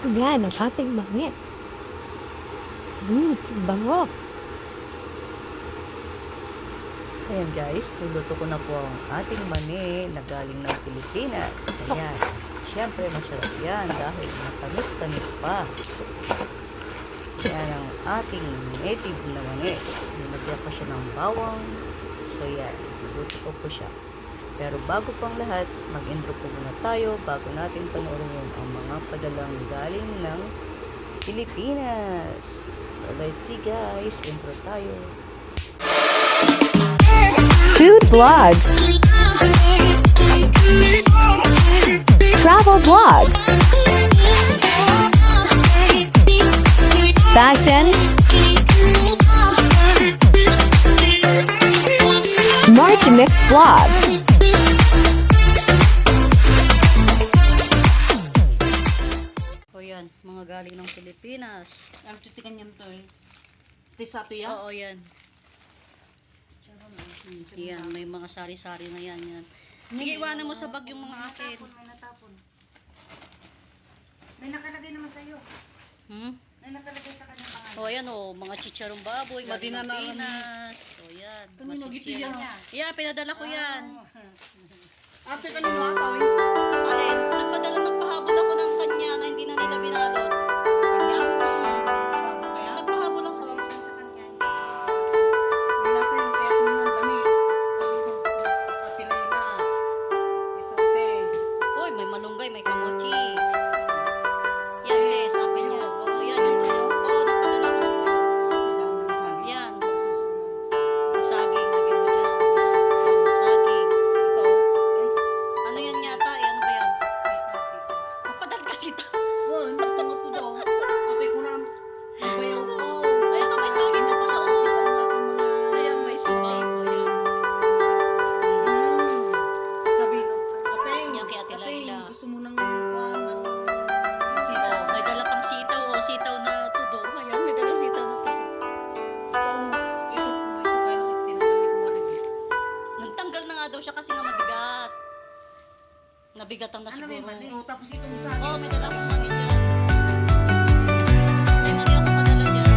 Yan ang ating mani. Bango. Ayan guys, niluto ko na po ang ating mani na galing ng Pilipinas. Ayan. Siyempre masarap yan dahil matamis-tamis pa. Yan ang ating native na mani. Nilagyan ko siya ng bawang. So yan, niluto ko po siya. Pero bago pang lahat, mag-intro po muna tayo bago natin panoorin ang mga padalang galing ng Pilipinas. So let's see guys, intro tayo. Food vlogs. Travel vlogs. Fashion. March Mix Vlog. O yan, mga galing ng Pilipinas. Ang tutikan niya to eh. Tisato yan? Oo, yan. Yan, may mga sari-sari na yan. Yan. Sige, iwanan mo sa bag yung mga akin. May natapon. May nakalagay naman sa'yo. May nakalagay sa kanyang pangalan. O yan o, mga chicharong baboy, galing ng Pinas. O yan, Kanino mga gito yan? chicharon. Yeah, pinadala ko yan. Ate, kanino ata? Alin, nagpadala, nagpahabol ako ng kanya na hindi na nila binalot. Kanya? Kaya? Nagpahabol ako. Sa kanya. May natin, kaya tumulong kami. Ate Leila. Ito, Tess. Uy, may malunggay, may kamochi. Yan, Tess, sabi niya. Oo, yan, yan to. Oo, nagpadala ko. Yan. Saging, lagyan mo dyan. Saging. Ito. Ano yan yata? Eh, ano ba yan? Mapadal kasi ito. Well, nagtangot to daw. Apay ko na. Bayaw ko. Ayan na, may saging na pala. Ayan, may sumaw. Ayan. Sabi, ate, Yan kay Ate Laila. gusto mo nang kuhan ng sila. Oh, may dala pang sitaw. O, sitaw na tudo. Ayan, may dala sitaw na tudo. Ito, kailangan tinanggal ni Kumarin. Nagtanggal na nga daw siya kasi nga mabigat. Nabigatan na siguro. Oh, tapos ito mo sa Oo, akin. may dala akong mani dyan. May mani ako padala dyan.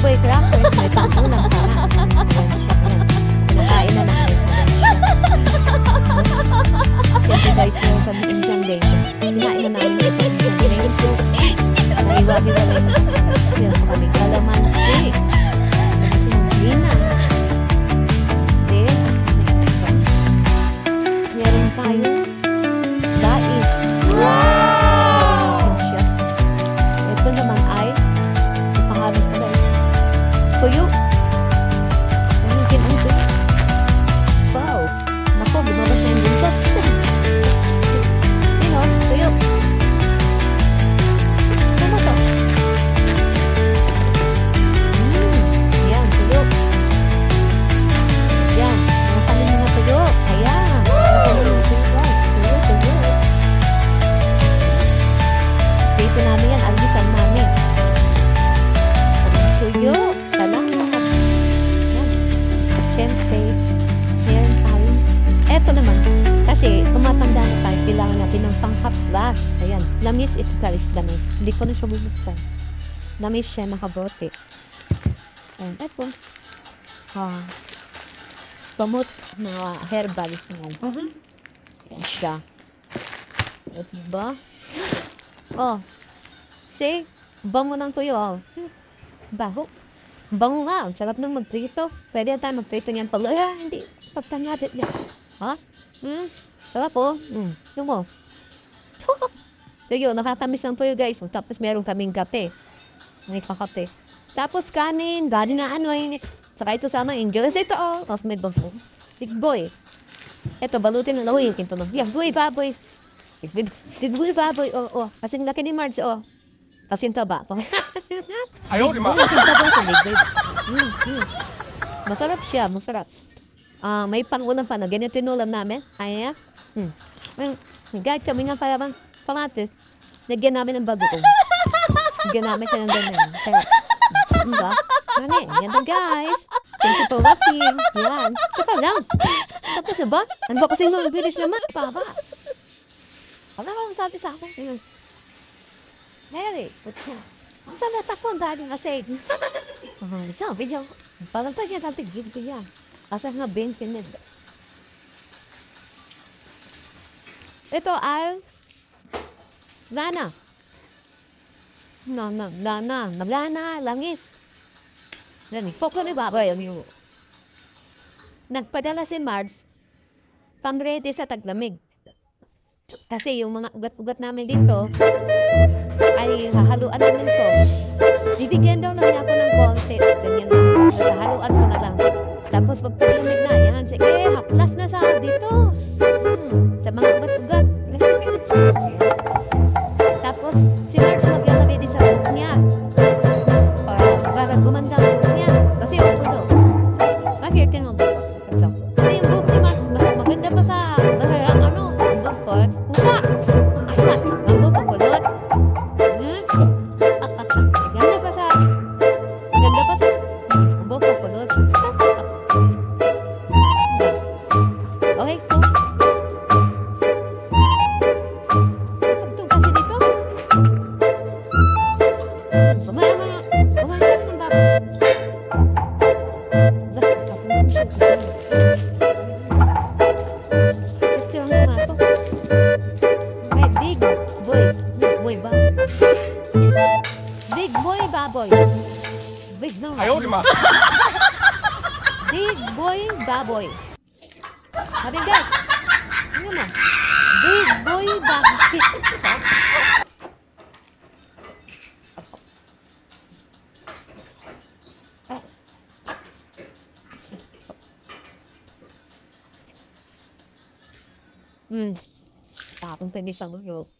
boy crackers, may pang-ulam ka na. Ayan siya, ayan. Pinakain na namin. Siyempre guys, meron kami Indian bake. Kinain na namin ito Indian bake. So, naiwagi-wagi na kasi. Meron pa kami kalamansi. Kasi yung ginas. Then, meron tayong dais. Wow! Ayan siya. Ito naman ay pangalan ko guys. Tuyo. Pamigin ang tuyo. Wow. Nako, lumabas na yung buntot. Yun o, tuyo. Tama to. Yan, tuyo. Yan, mga kanin mga tuyo. Ayan. Mga kanin mga tuyo guys. Tuyo, tuyo. Dito namin yan, albisan namin. Tuyo, salamat. Yan. Siyempre, meron tayo. Eto naman, kasi tumatanda na tayo, kailangan natin ng panghaplas. Ayan, lamis ito guys, lamis. Hindi ko na siya bubuksan. Lamis siya, nakabote. Ayan, eto. Gamot na herbal. Ayan. Ayan siya. Eto ba? Oh, see? Bango ng tuyo, oh. Baho. Bango nga. Ang sarap nang magprito. Pwede na tayo magprito niyan pala. Hindi. Pagtangatit niya. Ha? Sarap, oh. Yung mo. Tuyo, nakatamis ng tuyo, guys. Tapos meron kaming kape. May kakape. Tapos kanin. Ganin na ano, eh. Saka ito sana, English ito, oh. Tapos may bangko. Big boy. Ito, balutin na lawi. Kinto na. Yes, boy, baboy. Big boy, baboy. Oh. Kasing laki ni Marge, oh. Kasing taba. Ayaw, di ma. Kasing taba sa big boy. Masarap siya, masarap. May pangulam pa na ganyan tinulam namin. Ayan. Guys, kami nga parang pamatis. Nagyan namin ng bagoong. Nagyan namin siya ng ganyan. Kaya, diba? Yan na guys. Thank you for watching. Yan. Saka lang. Tapos na ba? Ano ba kasing mag-finish naman? Papa. Ano ba ang sabi sa akin? Ayun. Mary, what's na? Ang sana takbo ang daling asay. Sabi niya, parang tayo niya natin gilid yan. Asa nga 20 minutes. Ito ay Lana. Lana, langis. Yan, focus ni Baboy ang iyo. Nagpadala si Marge pang-ready sa taglamig. Kasi yung mga ugat-ugat namin dito ay hahaluan namin to. Bibigyan daw lang niya ako ng konti. Ganyan lang. Basta haluan ko na lang. Tapos pag taglamig na, yan. Sige, haplas na sa dito. Sa mga ugat-ugat. Tapos, si Marge maglalagay din sa buhok niya. Para gumanda ang buhok niya. Kasi upo daw. Bakit yan ang buhok? Kasi yung buhok ni Marge, mas maganda pa sa ang buhok ko. Pusa! Ang buhok ko kulot. Ganda pa sa ang buhok ko kulot. Okay, cool. Tugtog kasi dito. Sumaya ka na ng babo. Picture ang mga to. Okay, big boy. Boy ba? Big boy baboy. Big no. Ayaw, di ma. Big boy baboy. Sabi nga. Ano mo? Big boy baboy. Tapong penis ang ulo.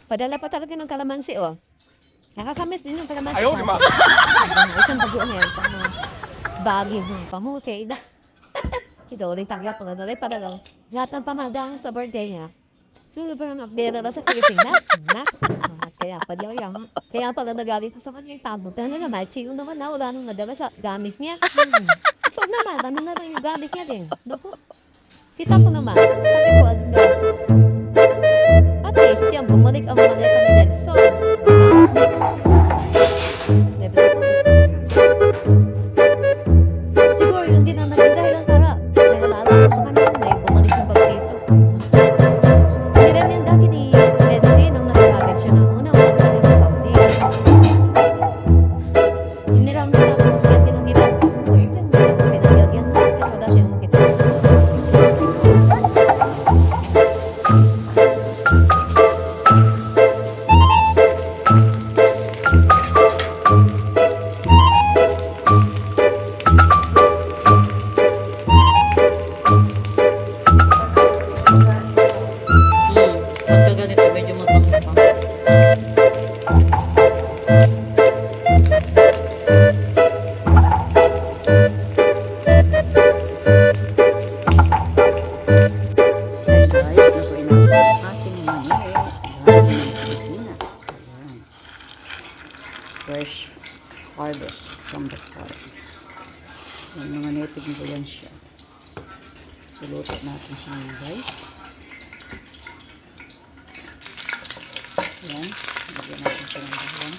Padala pa talaga ng kalamansi, oh. Nakakamis din yung kalamansi. Ayaw, di ma. Isang bago ngayon. Bagay mo. Pamukay na. Ito, ulit tanggap ko na. Para lang. Lahat ng pamandang sa birthday niya. Sobrang pera na sa Pilipinas. Kaya pala yan. Kaya pala nagalit ko sa kanya yung tabo. Pero naman, sino naman na wala nung nadala sa gamit niya. So naman, ano na lang yung gamit niya din. Naku. Kita ko naman. Sabi ko, ano. At least yan, bumalik ang mga neta ni Nelson. fresh harvest from the farm. Yung mga native ko yan siya. Iluto natin siya ngayon, guys. Yan. Lagyan natin siya ng bawang.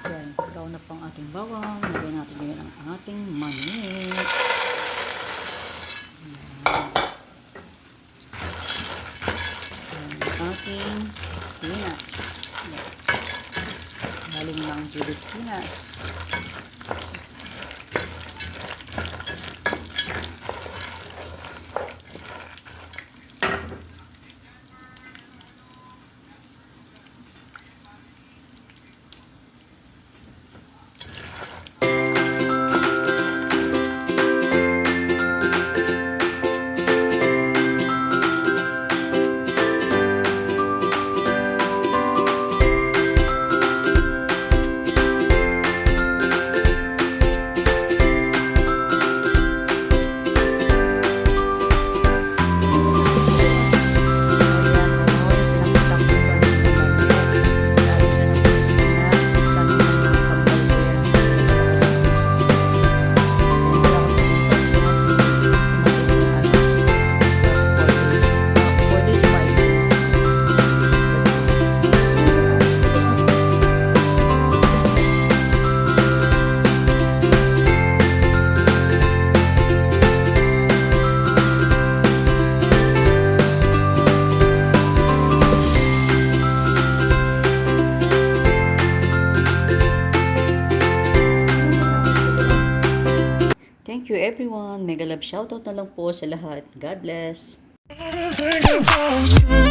Yan. Brown na pang ating bawang. Lagyan natin ngayon ang ating mani. Ating peanuts. Galing lang Pilipinas. Thank you everyone. Mega love shoutout na lang po sa lahat. God bless. Everything about you.